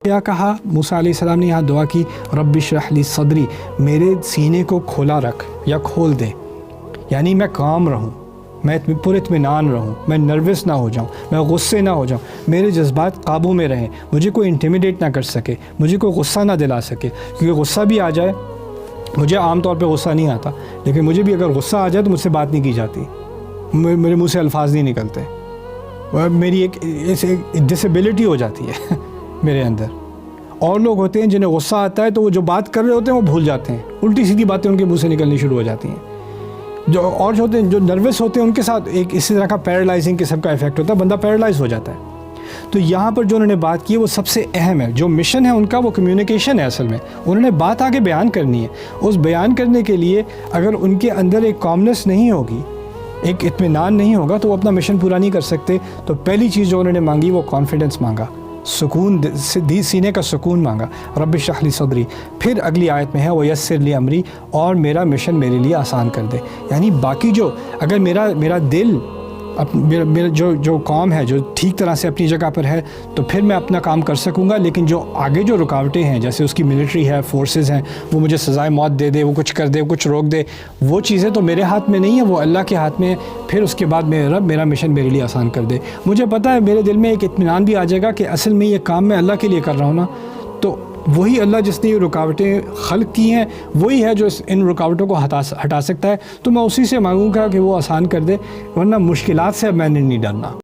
کیا کہا موسیٰ علیہ السلام نے؟ یہاں دعا کی رب اشرح لی صدری، میرے سینے کو کھولا رکھ یا کھول دے، یعنی میں کام رہوں، میں پر اطمینان رہوں، میں نروس نہ ہو جاؤں، میں غصے نہ ہو جاؤں، میرے جذبات قابو میں رہیں، مجھے کوئی انٹیمیڈیٹ نہ کر سکے، مجھے کوئی غصہ نہ دلا سکے، کیونکہ غصہ بھی آ جائے، مجھے عام طور پہ غصہ نہیں آتا، لیکن مجھے بھی اگر غصہ آ جائے تو مجھ سے بات نہیں کی جاتی، میرے منہ سے الفاظ نہیں نکلتے، میری ایک ڈسیبلٹی ہو جاتی ہے میرے اندر۔ اور لوگ ہوتے ہیں جنہیں غصہ آتا ہے تو وہ جو بات کر رہے ہوتے ہیں وہ بھول جاتے ہیں، الٹی سیدھی باتیں ان کے منہ سے نکلنی شروع ہو جاتی ہیں۔ جو اور جو ہوتے ہیں، جو نروس ہوتے ہیں، ان کے ساتھ ایک اسی طرح کا پیرالائزنگ قسم کا ایفیکٹ ہوتا ہے، بندہ پیرالائز ہو جاتا ہے۔ تو یہاں پر جو انہوں نے بات کی ہے وہ سب سے اہم ہے، جو مشن ہے ان کا وہ کمیونیکیشن ہے۔ اصل میں انہوں نے بات آگے بیان کرنی ہے، اس بیان کرنے کے لیے اگر ان کے اندر ایک کامنس نہیں ہوگی، ایک اطمینان نہیں ہوگا تو وہ اپنا مشن پورا نہیں کر سکتے۔ تو پہلی چیز جو انہوں نے مانگی وہ کانفیڈنس مانگا، سکون، سینے کا سکون مانگا، رب اشرح لی صدری۔ پھر اگلی آیت میں ہے ویسر لی امری، اور میرا مشن میرے لیے آسان کر دے۔ یعنی باقی جو اگر میرا دل میرا جو قوم ہے جو ٹھیک طرح سے اپنی جگہ پر ہے تو پھر میں اپنا کام کر سکوں گا، لیکن جو آگے جو رکاوٹیں ہیں، جیسے اس کی ملٹری ہے، فورسز ہیں، وہ مجھے سزائے موت دے دے، وہ کچھ کر دے، وہ کچھ روک دے، وہ چیزیں تو میرے ہاتھ میں نہیں ہیں، وہ اللہ کے ہاتھ میں ہے۔ پھر اس کے بعد میرے رب میرا مشن میرے لیے آسان کر دے۔ مجھے پتہ ہے، میرے دل میں ایک اطمینان بھی آ جائے گا کہ اصل میں یہ کام میں اللہ کے لیے کر رہا ہوں نا، تو وہی اللہ جس نے یہ رکاوٹیں خلق کی ہیں وہی ہے جو ان رکاوٹوں کو ہٹا سکتا ہے۔ تو میں اسی سے مانگوں گا کہ وہ آسان کر دے، ورنہ مشکلات سے اب میں نے نہیں ڈرنا۔